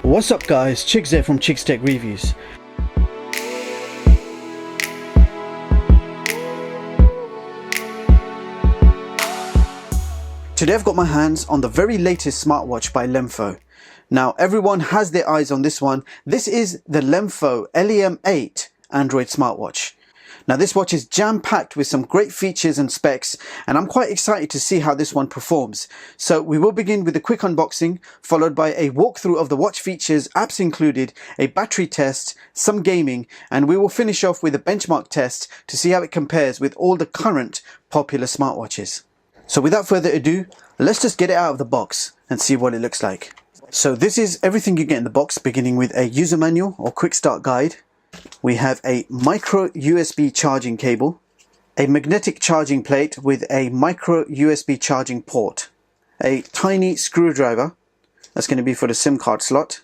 What's up guys, Chicks here from Chicks Tech Reviews. Today I've got my hands on the very latest smartwatch by LEMFO. Now everyone has their eyes on this one. This is the LEMFO LEM8 Android smartwatch. Now this watch is jam-packed with some great features and specs, and I'm quite excited to see how this one performs. So we will begin with a quick unboxing, followed by a walkthrough of the watch features, apps included, a battery test, some gaming, and we will finish off with a benchmark test to see how it compares with all the current popular smartwatches. So without further ado, let's just get it out of the box and see what it looks like. So this is everything you get in the box, beginning with a user manual or quick start guide. We have a micro USB charging cable, a magnetic charging plate with a micro USB charging port, a tiny screwdriver, that's going to be for the SIM card slot,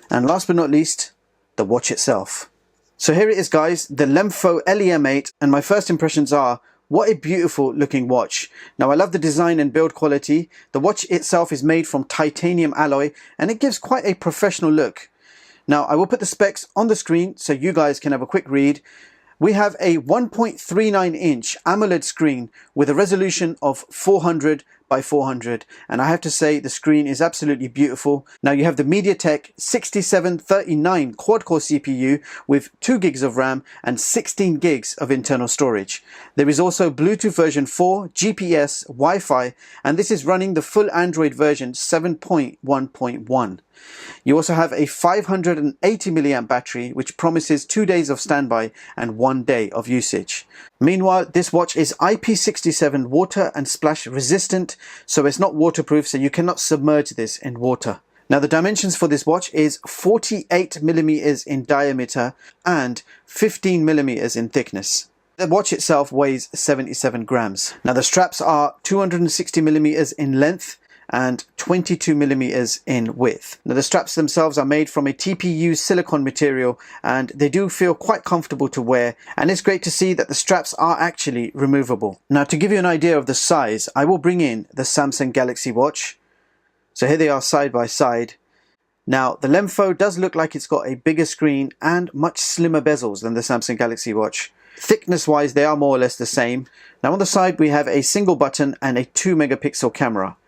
and last but not least, the watch itself. So here it is guys, the LEMFO LEM8, and my first impressions are, what a beautiful looking watch. Now I love the design and build quality. The watch itself is made from titanium alloy and it gives quite a professional look. Now I will put the specs on the screen so you guys can have a quick read. We have a 1.39 inch AMOLED screen with a resolution of 400 by 400, and I have to say the screen is absolutely beautiful. Now you have the MTK 6739 Quad-core CPU with 2 gigs of RAM and 16 gigs of internal storage. There is also Bluetooth version 4, GPS, Wi-Fi, and this is running the full Android version 7.1.1. You also have a 580 milliamp battery which promises 2 days of standby and 1 day of usage. Meanwhile, this watch is IP67 water and splash resistant, so it's not waterproof, so you cannot submerge this in water. Now the dimensions for this watch is 48 millimeters in diameter and 15 millimeters in thickness. The watch itself weighs 77 grams. Now the straps are 260 millimeters in length and 22 millimeters in width. Now the straps themselves are made from a TPU silicone material and they do feel quite comfortable to wear, and it's great to see that the straps are actually removable. Now to give you an idea of the size, I will bring in the Samsung Galaxy Watch. So here they are side by side. Now the LEMFO does look like it's got a bigger screen and much slimmer bezels than the Samsung Galaxy Watch. Thickness wise they are more or less the same. Now on the side we have a single button and a 2 megapixel camera.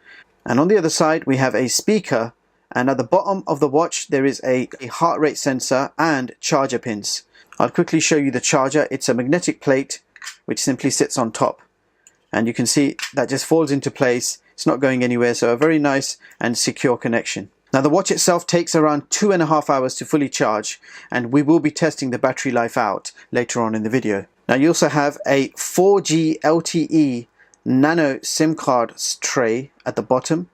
And on the other side we have a speaker, and at the bottom of the watch there is a heart rate sensor and charger pins. I'll quickly show you the charger. It's a magnetic plate which simply sits on top, and you can see that just falls into place. It's not going anywhere, so a very nice and secure connection. Now the watch itself takes around 2.5 hours to fully charge, and we will be testing the battery life out later on in the video. Now you also have a 4G LTE Nano SIM card tray at the bottom,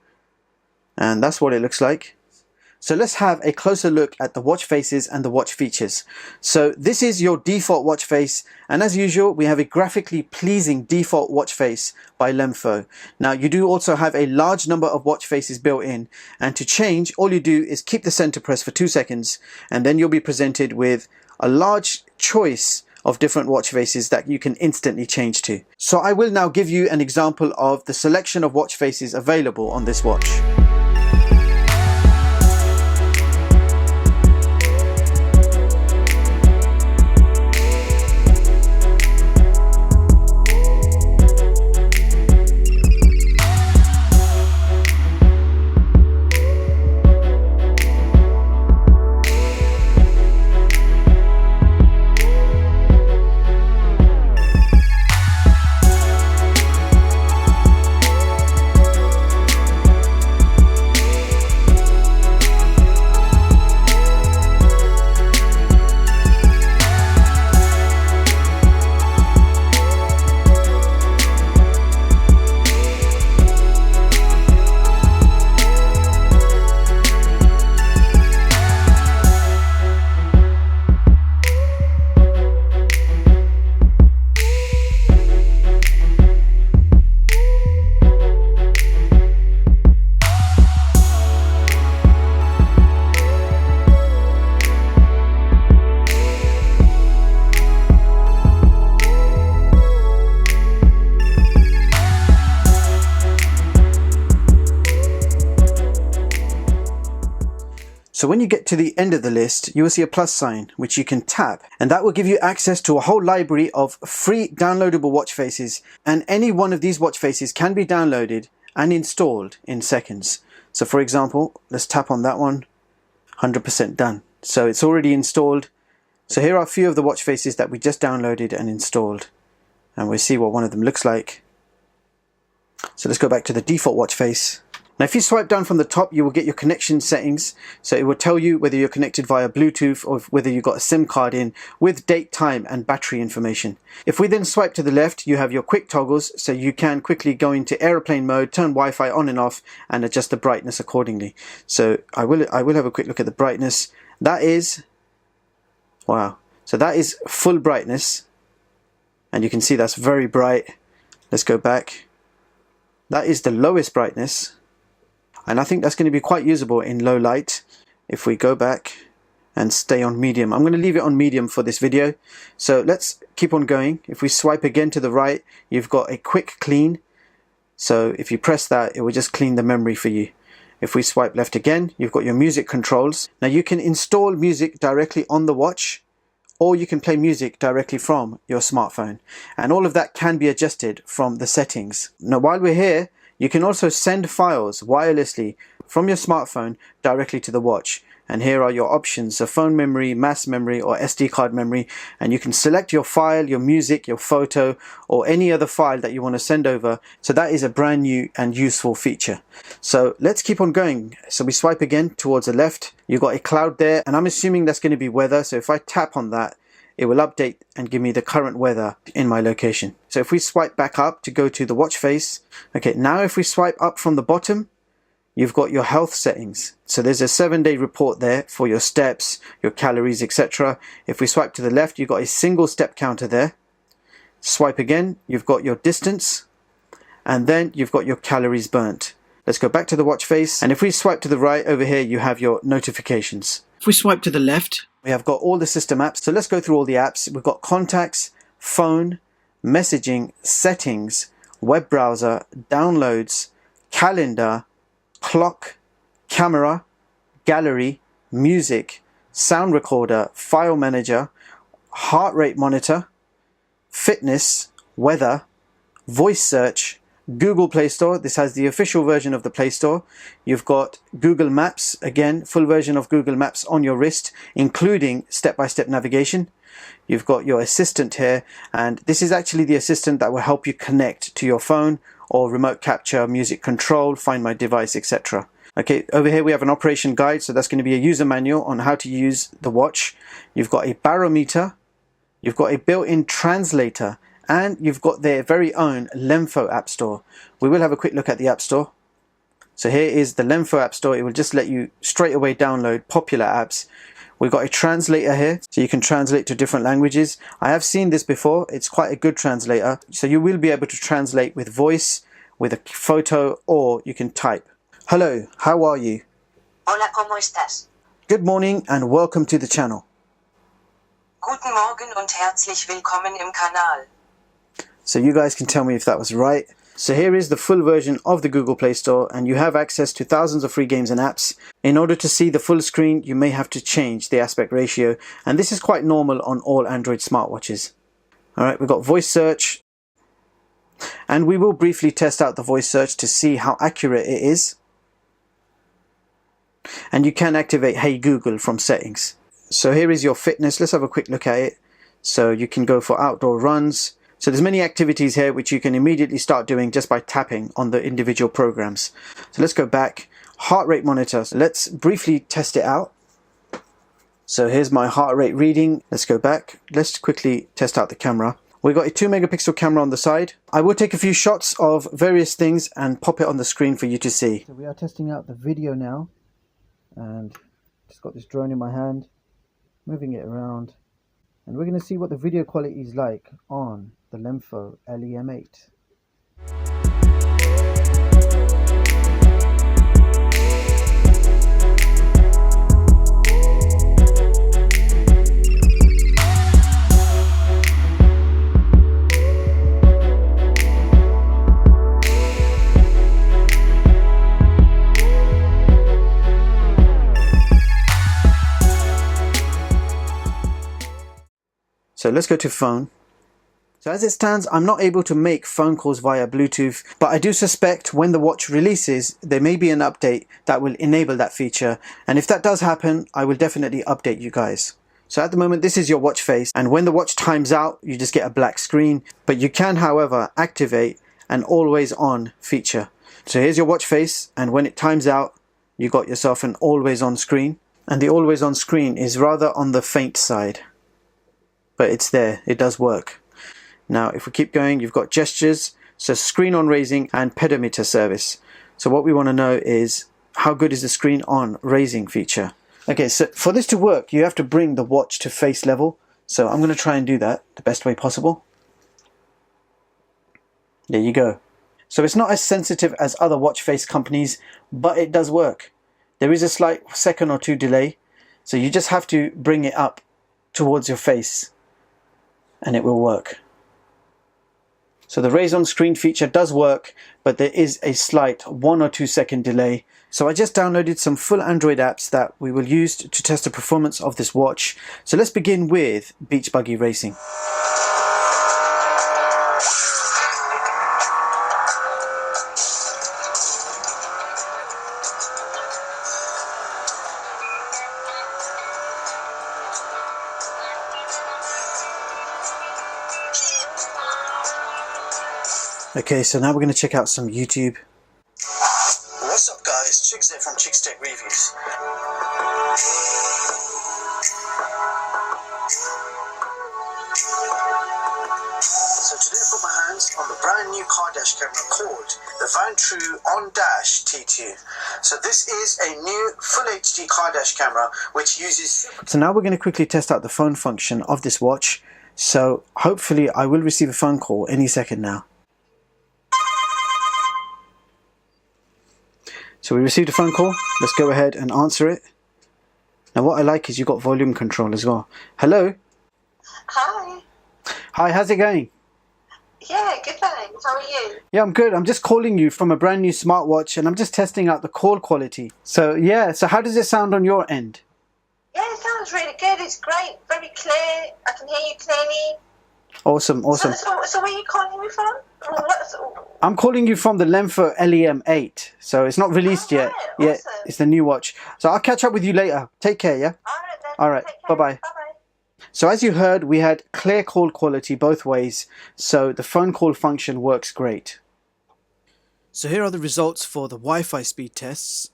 and that's what it looks like. So let's have a closer look at the watch faces and the watch features. So this is your default watch face, and as usual we have a graphically pleasing default watch face by LEMFO. Now you do also have a large number of watch faces built in, and to change all you do is keep the center press for 2 seconds and then you'll be presented with a large choice of different watch faces that you can instantly change to. So I will now give you an example of the selection of watch faces available on this watch. So when you get to the end of the list, you will see a plus sign, which you can tap, and that will give you access to a whole library of free downloadable watch faces, and any one of these watch faces can be downloaded and installed in seconds. So for example, let's tap on that one, 100% done. So it's already installed. So here are a few of the watch faces that we just downloaded and installed, and we'll see what one of them looks like. So let's go back to the default watch face. Now if you swipe down from the top, you will get your connection settings. So it will tell you whether you're connected via Bluetooth or whether you've got a SIM card in, with date, time and battery information. If we then swipe to the left, you have your quick toggles, so you can quickly go into airplane mode, turn Wi-Fi on and off, and adjust the brightness accordingly. So I will have a quick look at the brightness. That is, wow, so that is full brightness, and you can see that's very bright. Let's go back. That is the lowest brightness, and I think that's going to be quite usable in low light. If we go back and stay on medium, I'm going to leave it on medium for this video. So let's keep on going. If we swipe again to the right, you've got a quick clean. So if you press that, it will just clean the memory for you. If we swipe left again, you've got your music controls. Now you can install music directly on the watch, or you can play music directly from your smartphone, and all of that can be adjusted from the settings. Now while we're here, you can also send files wirelessly from your smartphone directly to the watch, and here are your options: so phone memory, mass memory or SD card memory, and you can select your file, your music, your photo or any other file that you want to send over. So that is a brand new and useful feature. So let's keep on going. So we swipe again towards the left, you've got a cloud there, and I'm assuming that's going to be weather. So if I tap on that, it will update and give me the current weather in my location. So if we swipe back up to go to the watch face, okay, now if we swipe up from the bottom, you've got your health settings. So there's a 7-day report there for your steps, your calories, etc. If we swipe to the left, you've got a single step counter there. Swipe again, you've got your distance, and then you've got your calories burnt. Let's go back to the watch face, and if we swipe to the right, over here you have your notifications. If we swipe to the left, we have got all the system apps. So let's go through all the apps. We've got contacts, phone, messaging, settings, web browser, downloads, calendar, clock, camera, gallery, music, sound recorder, file manager, heart rate monitor, fitness, weather, voice search, Google Play Store. This has the official version of the Play Store. You've got Google Maps, again, full version of Google Maps on your wrist, including step-by-step navigation. You've got your assistant here, and this is actually the assistant that will help you connect to your phone or remote capture, music control, find my device, etc. Okay, over here we have an operation guide, so that's going to be a user manual on how to use the watch. You've got a barometer, you've got a built-in translator, and you've got their very own LEMFO App Store. We will have a quick look at the App Store. So here is the LEMFO App Store. It will just let you straight away download popular apps. We've got a translator here, so you can translate to different languages. I have seen this before. It's quite a good translator. So you will be able to translate with voice, with a photo, or you can type. Hello, how are you? Hola, ¿cómo estás? Good morning and welcome to the channel. Guten Morgen und herzlich willkommen im Kanal. So you guys can tell me if that was right. So here is the full version of the Google Play Store, and you have access to thousands of free games and apps. In order to see the full screen, you may have to change the aspect ratio, and this is quite normal on all Android smartwatches. Alright, we've got voice search, and we will briefly test out the voice search to see how accurate it is. And you can activate Hey Google from settings. So here is your fitness. Let's have a quick look at it. So you can go for outdoor runs. So there's many activities here which you can immediately start doing just by tapping on the individual programs. So let's go back. Heart rate monitor. So let's briefly test it out. So here's my heart rate reading. Let's go back. Let's quickly test out the camera. We've got a 2-megapixel camera on the side. I will take a few shots of various things and pop it on the screen for you to see. So we are testing out the video now. And just got this drone in my hand, moving it around. And we're going to see what the video quality is like on the LEMFO LEM8. So let's go to phone. So as it stands, I'm not able to make phone calls via Bluetooth, but I do suspect when the watch releases, there may be an update that will enable that feature. And if that does happen, I will definitely update you guys. So at the moment, this is your watch face. And when the watch times out, you just get a black screen. But you can, however, activate an always on feature. So here's your watch face. And when it times out, you got yourself an always on screen. And the always on screen is rather on the faint side. But it's there. It does work. Now, if we keep going, you've got gestures, so screen on raising and pedometer service. So what we want to know is how good is the screen on raising feature. Okay, so for this to work, you have to bring the watch to face level. So I'm going to try and do that the best way possible. There you go. So it's not as sensitive as other watch face companies, but it does work. There is a slight second or two delay. So you just have to bring it up towards your face and it will work. So the raise on screen feature does work, but there is a slight 1 or 2 second delay. So I just downloaded some full Android apps that we will use to test the performance of this watch. So let's begin with Beach Buggy Racing. Okay, so now we're going to check out some YouTube. What's up guys, Chicks here from Chicks Tech Reviews. So today I put my hands on the brand new car dash camera called the Vantrue On-Dash T2. So this is a new full HD car dash camera which uses... So now we're going to quickly test out the phone function of this watch. So hopefully I will receive a phone call any second now. So we received a phone call. Let's go ahead and answer it. Now what I like is you've got volume control as well. Hello? Hi. Hi, how's it going? Yeah, good thanks. How are you? Yeah, I'm good. I'm just calling you from a brand new smartwatch and I'm just testing out the call quality. So yeah, so how does it sound on your end? Yeah, it sounds really good. It's great. Very clear. I can hear you clearly. Awesome, awesome. So where are you calling me from? I'm calling you from the LEMFO LEM8. So it's not released yet. Right, Yeah, awesome. it's the new watch. So I'll catch up with you later. Take care, yeah? Alright then. Alright, Take care. bye-bye. Bye-bye. So as you heard, we had clear call quality both ways. So the phone call function works great. So here are the results for the Wi-Fi speed tests.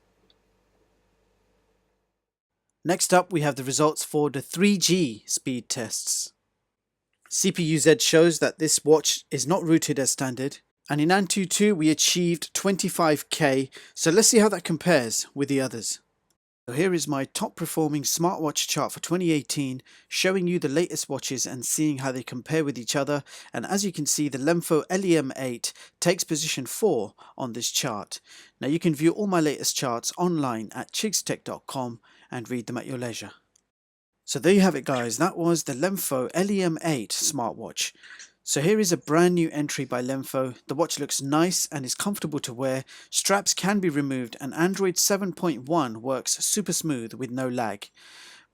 Next up, we have the results for the 3G speed tests. CPU-Z shows that this watch is not rooted as standard. And in Antutu, we achieved 25K. So let's see how that compares with the others. So here is my top performing smartwatch chart for 2018, showing you the latest watches and seeing how they compare with each other. And as you can see, the LEMFO LEM8 takes position 4 on this chart. Now you can view all my latest charts online at chigstech.com and read them at your leisure. So there you have it guys, that was the LEMFO LEM8 smartwatch. So here is a brand new entry by LEMFO. The watch looks nice and is comfortable to wear, straps can be removed and Android 7.1 works super smooth with no lag.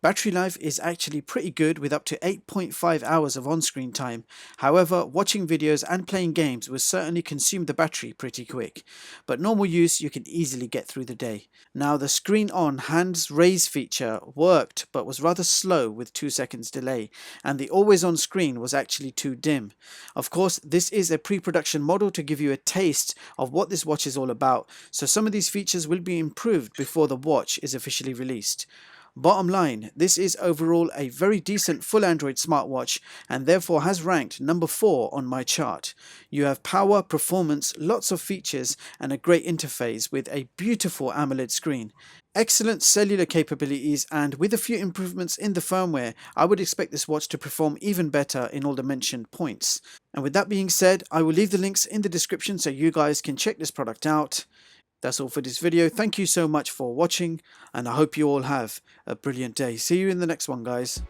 Battery life is actually pretty good with up to 8.5 hours of on-screen time. However, watching videos and playing games will certainly consume the battery pretty quick. But normal use you can easily get through the day. Now the screen on hands raise feature worked but was rather slow with 2 seconds delay, and the always on screen was actually too dim. Of course, this is a pre-production model to give you a taste of what this watch is all about, so some of these features will be improved before the watch is officially released. Bottom line, this is overall a very decent full Android smartwatch and therefore has ranked number 4 on my chart. You have power, performance, lots of features and a great interface with a beautiful AMOLED screen. Excellent cellular capabilities, and with a few improvements in the firmware, I would expect this watch to perform even better in all the mentioned points. And with that being said, I will leave the links in the description so you guys can check this product out. That's all for this video. Thank you so much for watching, and I hope you all have a brilliant day. See you in the next one, guys.